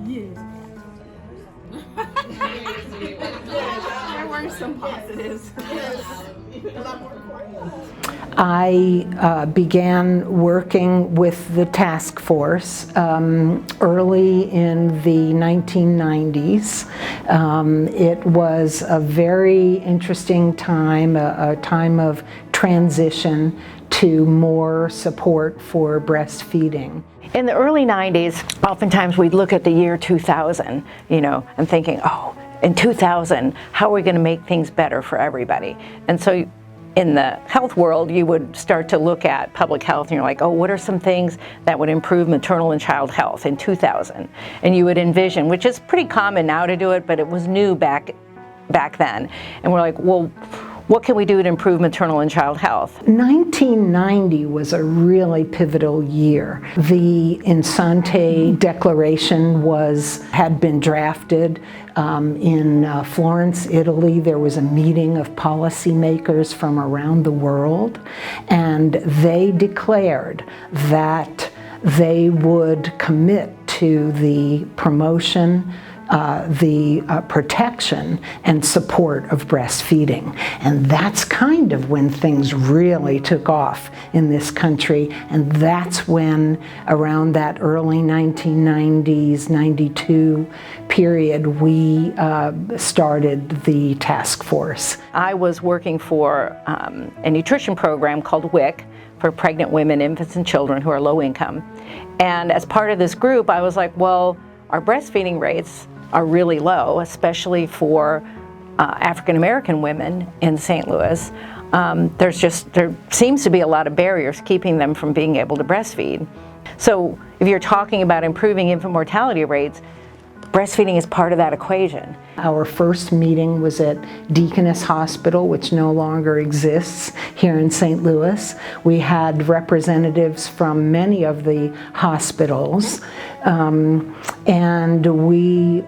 Yeah. There were some positives. I began working with the task force early in the 1990s. It was a very interesting time, a time of transition to more support for breastfeeding. In the early 90s, oftentimes we'd look at the year 2000, and thinking, oh, in 2000, how are we going to make things better for everybody? And so in the health world, you would start to look at public health and you're like, oh, what are some things that would improve maternal and child health in 2000? And you would envision, which is pretty common now to do it, but it was new back then. And we're like, well, what can we do to improve maternal and child health? 1990 was a really pivotal year. The Insante Declaration had been drafted in Florence, Italy. There was a meeting of policymakers from around the world, and they declared that they would commit to the promotion, the protection and support of breastfeeding. And that's kind of when things really took off in this country. And that's when, around that early 1990s, 92 period, we started the task force. I was working for a nutrition program called WIC for pregnant women, infants, and children who are low income. And as part of this group, I was like, well, our breastfeeding rates are really low, especially for African American women in St. Louis. There seems to be a lot of barriers keeping them from being able to breastfeed. So if you're talking about improving infant mortality rates, breastfeeding is part of that equation. Our first meeting was at Deaconess Hospital, which no longer exists here in St. Louis. We had representatives from many of the hospitals, and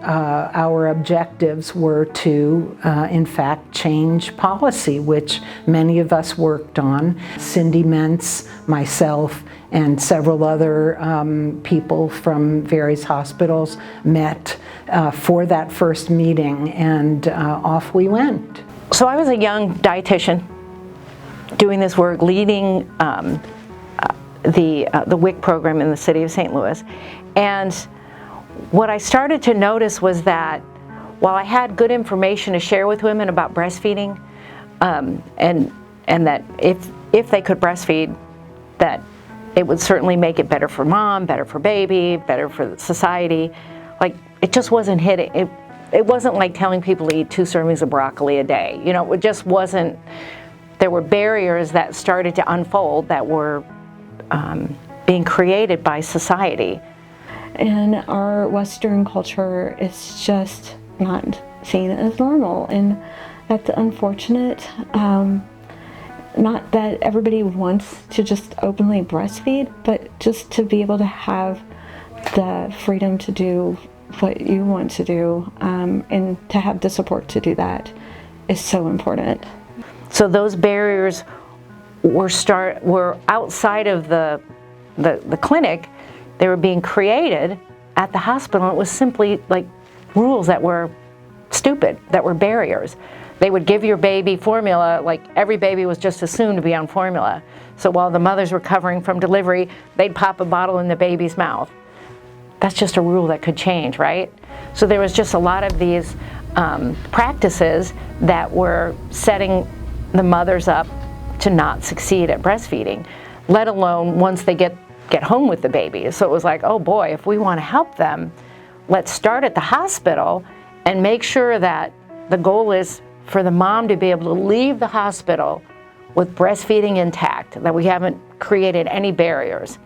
our objectives were to, in fact, change policy, which many of us worked on. Cindy Mentz, myself, and several other people from various hospitals met for that first meeting, and off we went. So I was a young dietitian doing this work, leading the WIC program in the city of St. Louis. And what I started to notice was that while I had good information to share with women about breastfeeding, and that if they could breastfeed, that it would certainly make it better for mom, better for baby, better for society. Like, it just wasn't hitting. It wasn't like telling people to eat 2 servings of broccoli a day. It just wasn't. There were barriers that started to unfold that were being created by society. In our Western culture, it's just not seen as normal, and that's unfortunate. Not that everybody wants to just openly breastfeed, but just to be able to have the freedom to do what you want to do, and to have the support to do that is so important. So those barriers were outside of the clinic. They were being created at the hospital. It was simply like rules that were stupid, that were barriers. They would give your baby formula, like every baby was just assumed to be on formula. So while the mothers were recovering from delivery, they'd pop a bottle in the baby's mouth. That's just a rule that could change, right? So there was just a lot of these practices that were setting the mothers up to not succeed at breastfeeding, let alone once they get home with the baby. So it was like, oh boy, if we want to help them, let's start at the hospital and make sure that the goal is for the mom to be able to leave the hospital with breastfeeding intact, that we haven't created any barriers.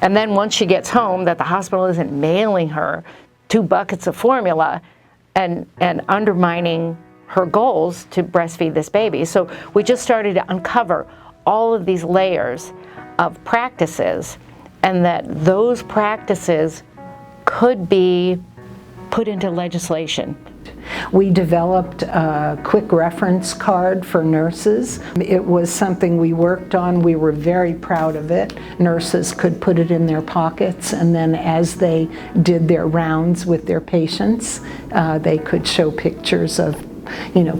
And then once she gets home, that the hospital isn't mailing her 2 buckets of formula and undermining her goals to breastfeed this baby. So we just started to uncover all of these layers of practices, and that those practices could be put into legislation. We developed a quick reference card for nurses. It was something we worked on. We were very proud of it. Nurses could put it in their pockets, and then as they did their rounds with their patients, they could show pictures of,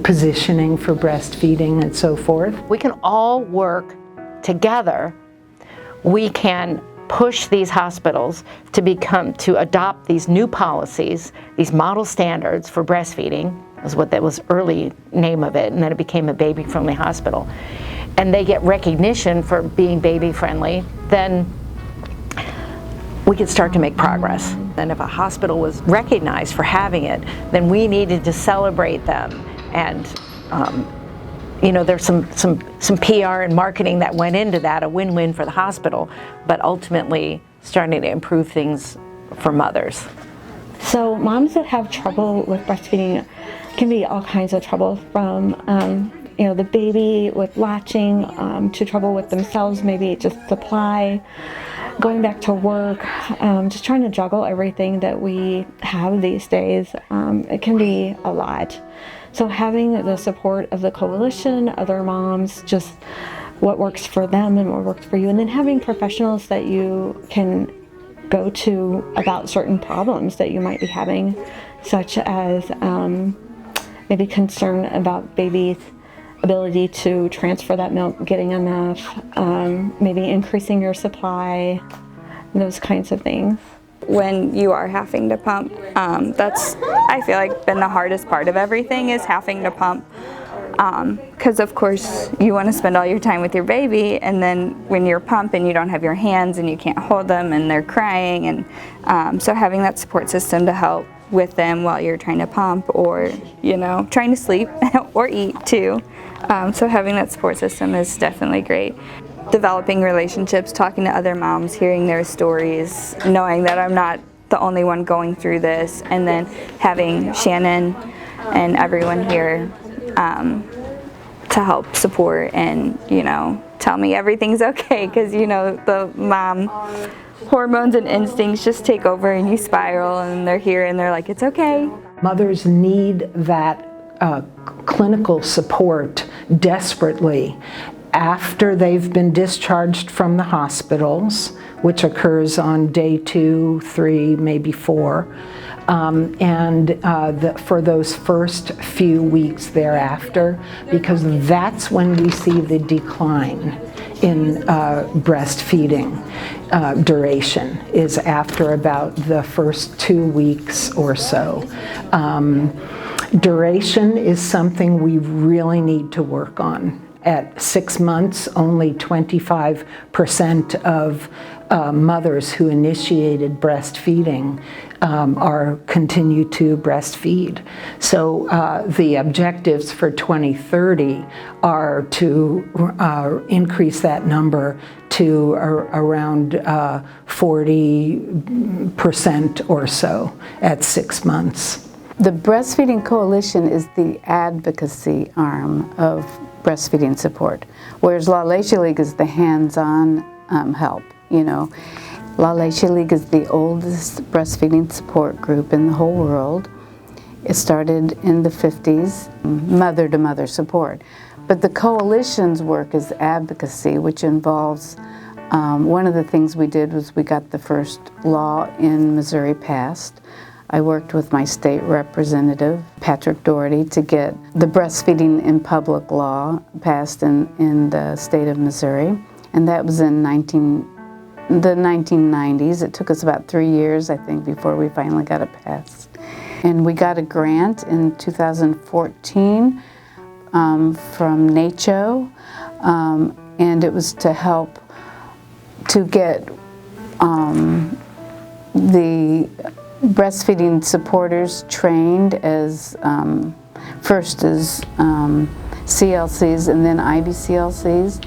positioning for breastfeeding and so forth. We can all work together. We can push these hospitals to adopt these new policies, these model standards for breastfeeding, is what that was early name of it, and then it became a baby-friendly hospital. And they get recognition for being baby-friendly, then we could start to make progress. And if a hospital was recognized for having it, then we needed to celebrate them. And there's some PR and marketing that went into that, a win-win for the hospital, but ultimately starting to improve things for mothers. So moms that have trouble with breastfeeding can be all kinds of trouble, from the baby with latching to trouble with themselves, maybe just supply, going back to work, just trying to juggle everything that we have these days. It can be a lot. So having the support of the coalition, other moms, just what works for them and what works for you, and then having professionals that you can go to about certain problems that you might be having, such as maybe concern about baby's ability to transfer that milk, getting enough, maybe increasing your supply, those kinds of things. When you are having to pump, that's, I feel like, been the hardest part of everything, is having to pump. Because of course you want to spend all your time with your baby, and then when you're pumping you don't have your hands and you can't hold them and they're crying, and so having that support system to help with them while you're trying to pump, or trying to sleep or eat too. So having that support system is definitely great. Developing relationships, talking to other moms, hearing their stories, knowing that I'm not the only one going through this, and then having Shannon and everyone here to help support and tell me everything's okay, because the mom hormones and instincts just take over and you spiral, and they're here and they're like, it's okay. Mothers need that clinical support desperately after they've been discharged from the hospitals, which occurs on day 2, 3, maybe 4, and for those first few weeks thereafter, because that's when we see the decline in breastfeeding duration, is after about the first 2 weeks or so. Duration is something we really need to work on. At 6 months, only 25% of mothers who initiated breastfeeding continue to breastfeed. So the objectives for 2030 are to increase that number to around 40% or so at 6 months. The Breastfeeding Coalition is the advocacy arm of breastfeeding support, whereas La Leche League is the hands-on help. La Leche League is the oldest breastfeeding support group in the whole world. It started in the 50s, mother-to-mother support. But the coalition's work is advocacy, which involves, one of the things we did was we got the first law in Missouri passed. I worked with my state representative, Patrick Doherty, to get the breastfeeding in public law passed in the state of Missouri. And that was in the 1990s. It took us about 3 years, I think, before we finally got it passed. And we got a grant in 2014 from NACCHO, and it was to help to get the breastfeeding supporters trained as first as CLCs and then IBCLCs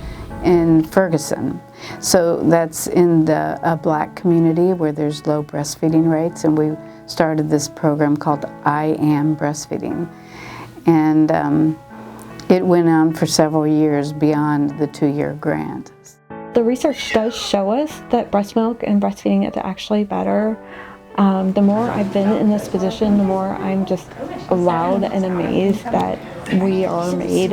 in Ferguson. So that's in the Black community where there's low breastfeeding rates, and we started this program called I Am Breastfeeding. And it went on for several years beyond the 2-year grant. The research does show us that breast milk and breastfeeding is actually better The more I've been in this position, the more I'm just wowed and amazed that we are made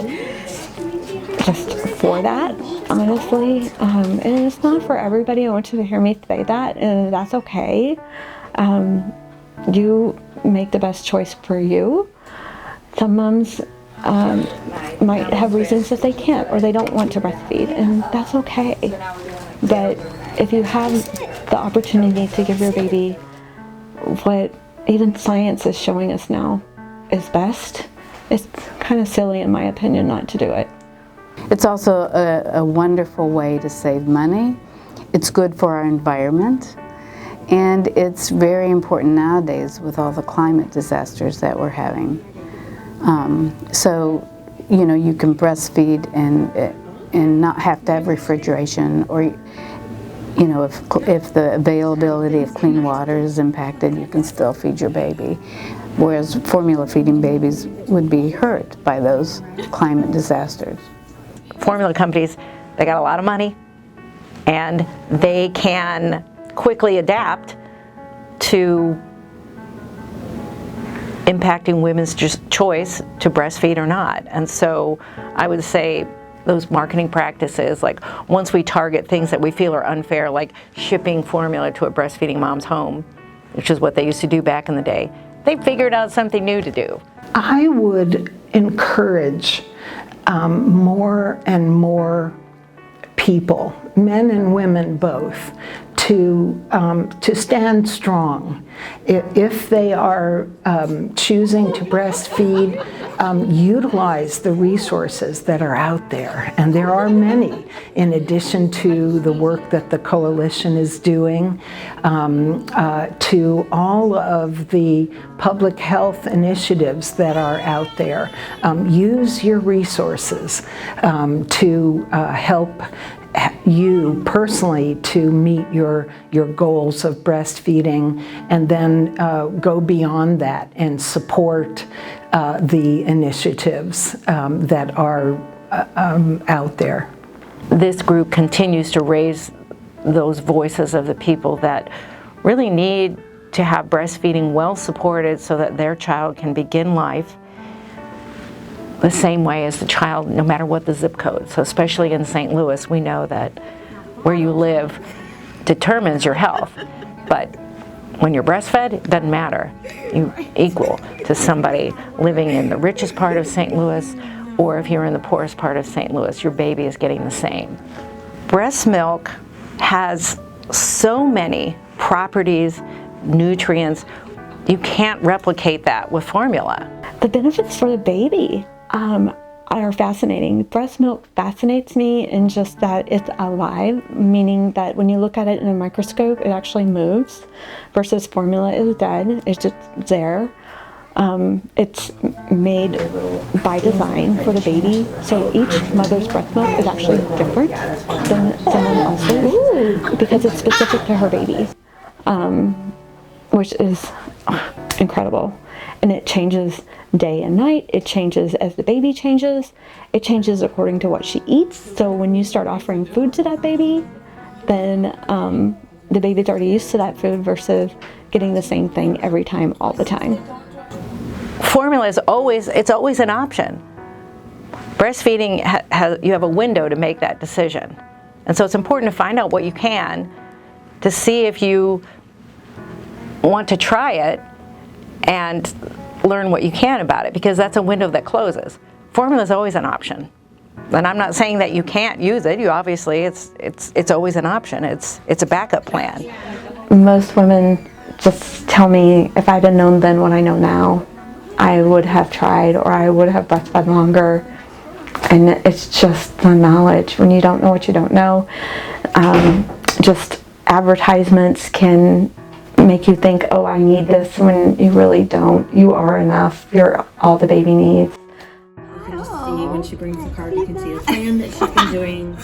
just for that, honestly. And it's not for everybody. I want you to hear me say that, and that's okay. You make the best choice for you. Some moms might have reasons that they can't or they don't want to breastfeed, and that's okay. But if you have the opportunity to give your baby what even science is showing us now is best, it's kind of silly, in my opinion, not to do it. It's also a wonderful way to save money. It's good for our environment. And it's very important nowadays with all the climate disasters that we're having. So, you know, you can breastfeed and not have to have refrigeration, or, you know, if the availability of clean water is impacted, you can still feed your baby. Whereas formula feeding babies would be hurt by those climate disasters. Formula companies, they got a lot of money, and they can quickly adapt to impacting women's choice to breastfeed or not. And so I would say those marketing practices, like once we target things that we feel are unfair, like shipping formula to a breastfeeding mom's home, which is what they used to do back in the day, they figured out something new to do. I would encourage more and more people, men and women both, to stand strong. If they are choosing to breastfeed, utilize the resources that are out there, and there are many, in addition to the work that the coalition is doing, to all of the public health initiatives that are out there. Use your resources to help you personally to meet your goals of breastfeeding, and then go beyond that and support the initiatives that are out there. This group continues to raise those voices of the people that really need to have breastfeeding well supported so that their child can begin life the same way as the child, no matter what the zip code. So especially in St. Louis, we know that where you live determines your health. But when you're breastfed, it doesn't matter. You're equal to somebody living in the richest part of St. Louis, or if you're in the poorest part of St. Louis, your baby is getting the same. Breast milk has so many properties, nutrients, you can't replicate that with formula. The benefits for the baby are fascinating. Breast milk fascinates me in just that it's alive, meaning that when you look at it in a microscope, it actually moves, versus formula is dead, it's just there. It's made by design for the baby, so each mother's breast milk is actually different than someone else's because it's specific to her baby, which is incredible. And it changes day and night. It changes as the baby changes. It changes according to what she eats. So when you start offering food to that baby, then the baby's already used to that food versus getting the same thing every time, all the time. Formula is always an option. Breastfeeding, you have a window to make that decision. And so it's important to find out what you can to see if you want to try it and learn what you can about it, because that's a window that closes. Formula is always an option. And I'm not saying that you can't use it. You obviously, it's always an option. It's a backup plan. Most women just tell me if I'd have known then what I know now, I would have tried, or I would have breastfed longer. And it's just the knowledge. When you don't know what you don't know, just advertisements can make you think, oh, I need this, when you really don't. You are enough. You're all the baby needs. You can just see when she brings the card, you can see the plan that she's been doing.